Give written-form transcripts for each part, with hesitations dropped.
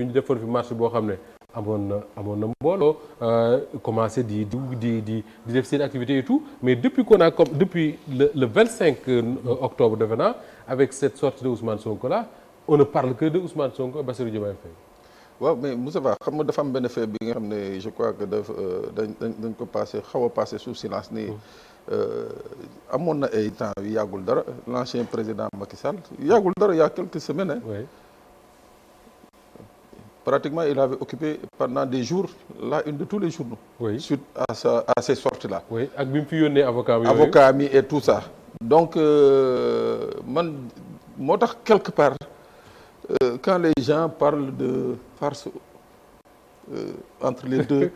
ñu defoon fi marche boo xam ne amoon na mbooloo commencé di def seen activité et tout mais depuis depuis le 25 octobre devenant avec cette sortie de Ousmane Sonko là on ne parle que de Ousmane Sonko Bassirou Diomaye Faye. waaw mais Moussa Ba xam nga dafa am benn fait bi nga xam ne je crois que dañ ko xaw a passé sous silence nii amoon na ay temps yu yàggul dara l'ancien président Macky Sall yàggul dara il y a quelques semaines hein. Oui. Pratiquement il avait occupé pendant des jours la une de tous les journaux. Oui. Suite à ces sorties là. Oui ak bi mu fi yónnee avocat mi et tout ça. donc man moo tax quelque part quand les gens parlent de farce entre les deux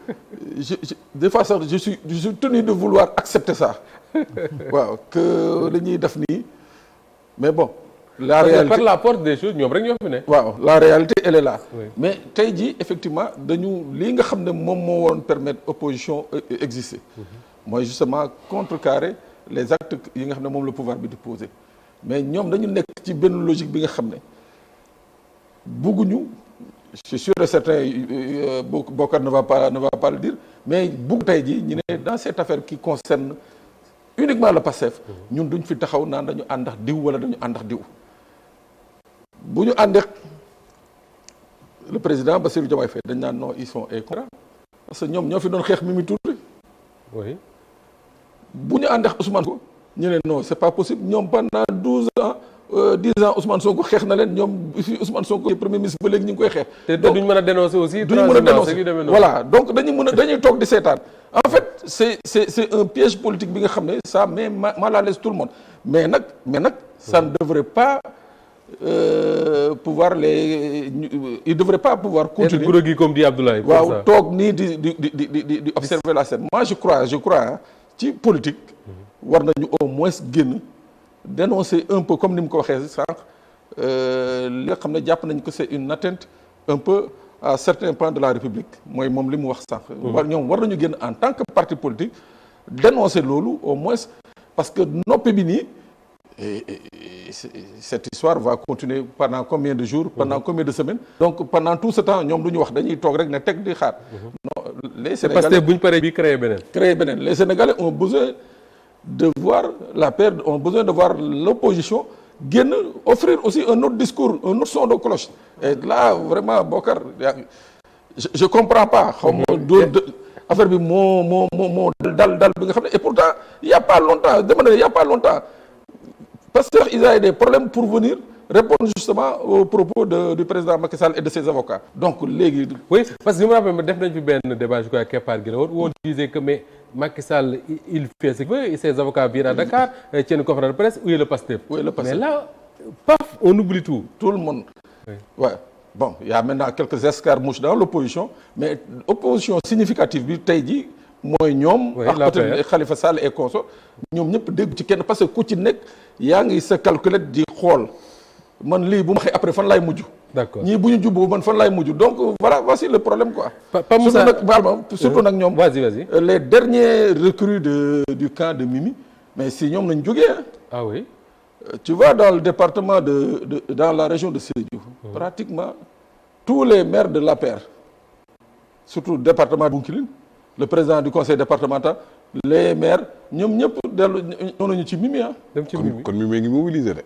des fois sax je suis tenu de vouloir accepter ça waaw que li ñuy def nii mais bon. la réalité par la porte des choses ñoom rek ñoo fi ne. waaw la réalité elle est là. Oui. mais tey jii effectivement dañu lii nga xam ne moom moo waroon permettre opposition exister. mooy justement contrecarrer les actes yi nga xam ne moom le pouvoir bi di poser mais ñoom dañu nekk ci benn logique bi nga xam ne bugguñu je suis sûr et certain Bokar ne va pas le dire mais bugg tey jii ñu ne dans cette affaire qui concerne uniquement le Pastef ñun duñ fi taxaw naan dañu àndax diw wala dañu àndax diw bu ñu àndeek le président Bassirou Diomaye Faye dañ naan non ils sont incompétents parce que ñoom ñoo fi doon xeex Mimi Touré. Oui. bu ñu àndeek Ousmane Sonko ñu ne non c'est pas possible ñoom pendant 12 ans 10 ans Ousmane Sonko xeex na leen ñoom fi Ousmane Sonko premier ministre ba léegi ñu ngi koy xeex. te duñ mën a dénoncer aussi. duñ mën a dénoncer voilà donc dañuy toog di seetaan en fait c'est un piège politique bi nga xam ne ça met mal à l'aise tout le monde mais nag ça ne devrait pas pouvoir il devrait pas pouvoir continuer guro gi comme dit Abdoulaye. waaw toog nii di observer la scène. moi je crois ci politique war nañu au moins génn dénoncer un peu comme ni mu ko waxee sànq li nga xam ne jàpp nañ que c'est une atteinte un peu à certains pans de la République mooy moom li mu wax sànq. ñoom war nañu génn en tant que parti politique dénoncer loolu au moins parce que noppi bi nii cette histoire va continuer pendant combien de jours pendant combien de semaines donc pendant tout ce temps ñoom du ñu wax dañuy toog rek ne teg di xaar non les Sénégalais parce que buñ paree bi créer beneen les Sénégalais ont besoin de voir la paix ont besoin de voir l'opposition génn offrir aussi un autre discours un autre son de cloche et là vraiment Bokar je comprends pas xaw ma affaire bi moo dal bi nga xam ne et pourtant il y a pas longtemps parce que ils avaient des problèmes pour venir répondre justement aux propos du président Macky Sall et de ses avocats donc léegi. oui parce que je me rappelle def nañ fi benn débat je crois keppaar gi la woon où on disait que mais Macky Sall il fait ce qu'il veut et ses avocats viennent à Dakar tiennent une conférence de presse où est le Pastef. mais là paf on oublie tout le monde. oui ouais. bon il y a maintenant quelques escarmouches dans l'opposition mais opposition significative bi tey jii mooy ñoom. oui la peut-être Khalifa Sall et consorts ñoom ñëpp dégg ci kenn parce que ku ci nekk yaa ngi sa calculette di xool man lii bu ma xëy après fan laay mujj. d'accord ñii bu ñu jubboo man fan laay mujj donc voilà voici le problème quoi. Pa Moussa surtout nag ñoom. vas-y. les derniers recrues du camp de Mimi mais si ñoom lañ jógee ah oui. tu vois dans le département dans la région de Sédhiou. pratiquement tous les maires de l'APR surtout département de Bounkiling le président du conseil départemental les maires ñoom ñëpp dellu ñëw nañu ci Mimi ah. dem ci Mimi kon Mimi ngi mobilisé de.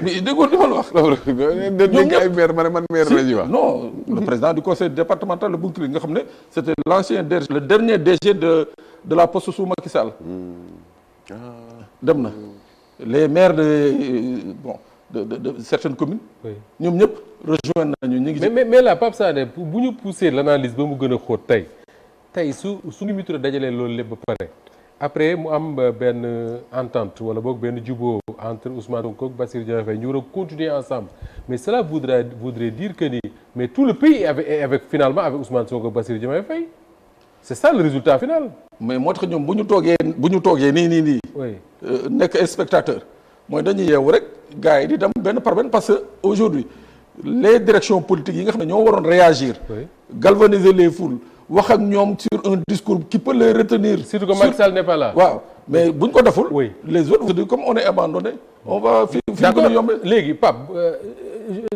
mais déggoo li ma la wax. ñoom ay maire man maire la ñuy wax. non le président du conseil départemental de Bounkiling nga xam ne c'était le dernier DG de la poste sous Macky Sall. dem na les maires de certaines communes. ñoom ñëpp rejoindre nañu ñu ngi. mais là Pape Sané bu ñu pousser l'analyse ba mu gën a xóot tey su Mimi Touré dajalee loolu lépp ba pare après mu am benn entente wala boog benn jubóo entre Ousmane Sonko ak Bassirou Diomaye Faye ñu war a continuer ensemble mais cela voudrait dire que ni mais tout le pays est avec finalement avec Ousmane Sonko ak Bassirou Diomaye Faye c'est ça le résultat final. mais moo tax ñoom bu ñu toogee nii. oui nekk ay spectateur mooy dañuy yeewu rek gars yi di dem benn par benn parce que aujourd'hui les directions politiques yi nga xam ne ñoo waroon réagir. galvaniser les foules. wax ak ñoom sur un discours qui peut les retenir. surtout que Macky Sall n'est pas là. waaw mais buñ ko deful. oui les autres comme on est abandonné. on va fi d'accord léegi Pape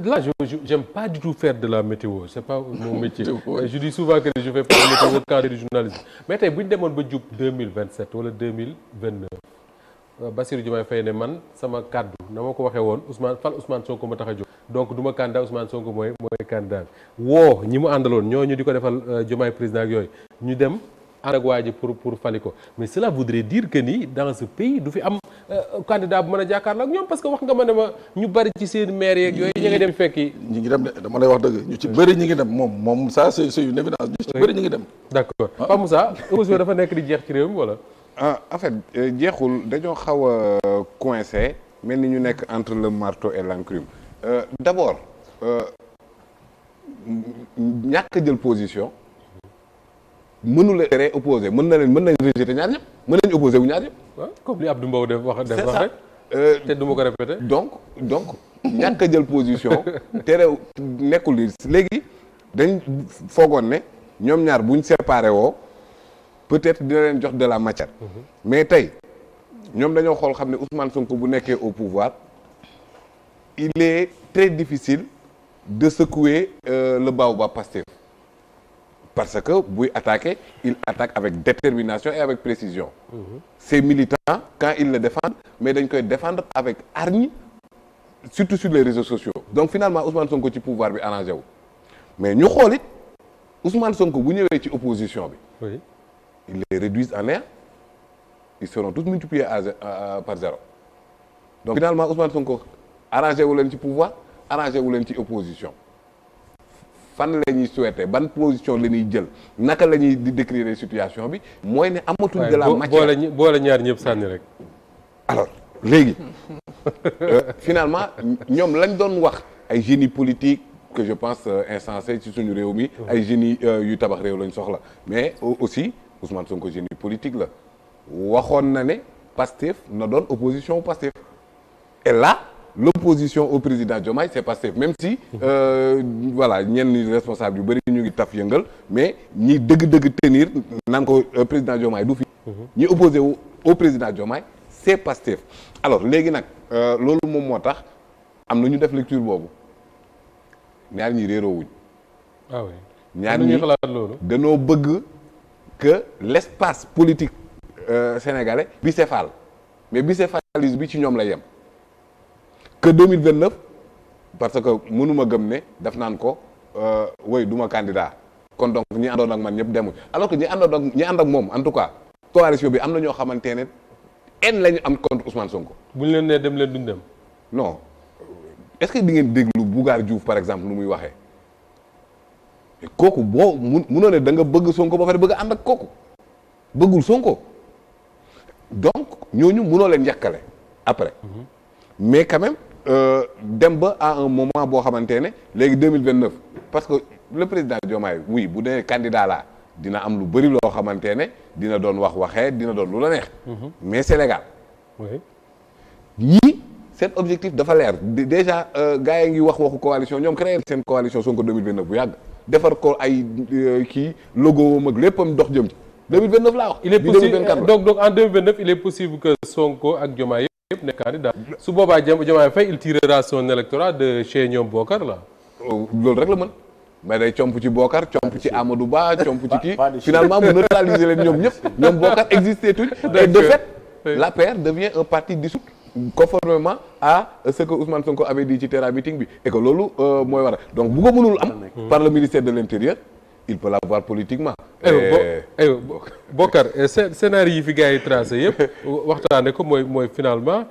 là j'aime pas du tout faire de la météo c'est pas mon métier. Je dis souvent que je fais pas de météo quand du journalisme mais tey bu ñu demoon ba jub 2027 wala 2029 Bassirou Diomaye Faye ne man sama kàddu na ma ko waxee woon Ousmane Sonko ma tax a jóg donc du ma candidat Ousmane Sonko mooy candidat woo ñi mu àndaloon ñooñu di ko defal Diomaye président ak yooyu ñu dem ànd ak waa ji pour fali ko mais cela voudrait dire que ni dans ce pays du fi am candidat bu mën a jàkkaarloo ak ñoom parce que wax nga ma ne ma ñu bari ci seen maire yeeg yooyu ñu ngi dem fekki. ñi ngi dem de dama lay wax dëgg ñu ci bëri ñi ngi dem moom ça c'est une évidence ñu ci bëri ñi ngi dem. d'accord Pape Moussa opposition dafa nekk di jeex ci réew mi wala. En fait jeexul dañoo xaw a coincé mel ni ñu nekk entre le marteau et l'enclume d'abord ñàkk jël position mënu la tere opposé mën nañ rejeter ñaar ñëpp mën nañ opposé wu ñaar ñëpp. waaw comme li Abdou Mbow def wax rek. te du ma ko répété. donc ñàkk jël position tere nekkul li léegi dañ foogoon ne ñoom ñaar buñ séparé woo peut-être dina leen jox de la matière. mais tey ñoom dañoo xool xam ne Ousmane Sonko bu nekkee au pouvoir il est très difficile de secouer le baobab Pastef parce que buy attaquer il attaque avec détermination et avec précision. Ses militants quand ils le défendent mais dañ koy défendre avec hargne surtout sur les réseaux sociaux. Donc finalement Ousmane Sonko ci pouvoir bi arrangé wu mais ñu xool it Ousmane Sonko bu ñëwee ci opposition bi. oui. Ils les réduisent en néant ils seront tous multipliés par 0 donc finalement Ousmane Sonko arrangé wu leen ci pouvoir arrangé wu leen ci opposition fan la ñuy souhaiter ban position la ñuy jël naka la ñuy di décrire situation bi mooy ne amatul de la matière boole ñaar ñëpp sànni rek. alors léegi finalement ñoom lañ doon wax ay génie politique que je pense insensé ci suñu réew mi ay génie yu tabax réew lañ soxla mais aussi Ousmane Sonko génie politique la waxoon na ne Pastef na doon opposition au Pastef et là l'opposition au président Diomaye c'est Pastef même si voilà ñenn responsable yu bëri ñu ngi taf yëngal mais ñi dëgg-dëgg tenir naan ko président Diomaye du fi ñi opposé wu au président Diomaye c'est Pastef alors léegi nag loolu moom moo tax am na ñu def lecture boobu ñaar ñi réeroo wuñ ah oui ñaar ñi xalaat loolu danoo bëgg que l'espace politique sénégalais bicéphale mais bicéphalisme bi ci ñoom la yem que 2029 parce que mënuma gëm ne daf naan ko woy duma candidat kon donc ñi àndoon ak man ñëpp demuñ alors que ñi ànd ak moom en tout cas coalition bi am na ñoo xamante ne en la ñu am contre Ousmane Sonko. bu ñu leen nee dem leen duñ dem. non est-ce que di ngeen déglu Bougar Diouf par exemple nu muy waxee kooku boo munoo ne da nga bëgg Sonko ba pare bëgg ànd ak kooku bëggul Sonko donc ñooñu munoo leen yàkkale après mais quand même dem ba à un moment boo xamante ne léegi 2029 parce que le président Diomaye oui bu dee candidat la dina am lu bëri loo xamante ne dina doon waxee dina doon lu la neex mais Sénégal ñii seen objectif dafa leer déjà gars yi ngi waxu coalition ñoom créé seen coalition Sonko 2029 bu yàgg defar ko ay kii logo mag léppam dox jëm ci 2029 laa wax. il est possible donc en 2029 il est possible que Sonko ak Diomaye yëpp nekk candidat su boobaa Diomaye Faye il tirera son électorat de chez ñoom Bokar la. loolu rek la mën mais day comp ci Bokar comp ci Amadou Ba comp ci kii finalement mu neutraliser leen ñoom ñëpp ñoom Bokar existé tuñ et de fait l'APR devient un parti dissous conformément à ce que Ousmane Sonko avait dit ci Terra Meeting bi et que loolu mooy war a donc bu ko mënul am par le ministère de l'Intérieur il peut l'avoir politiquement. Bokar scénario yi fi gars yi tracé yëpp waxtaane ko mooy finalement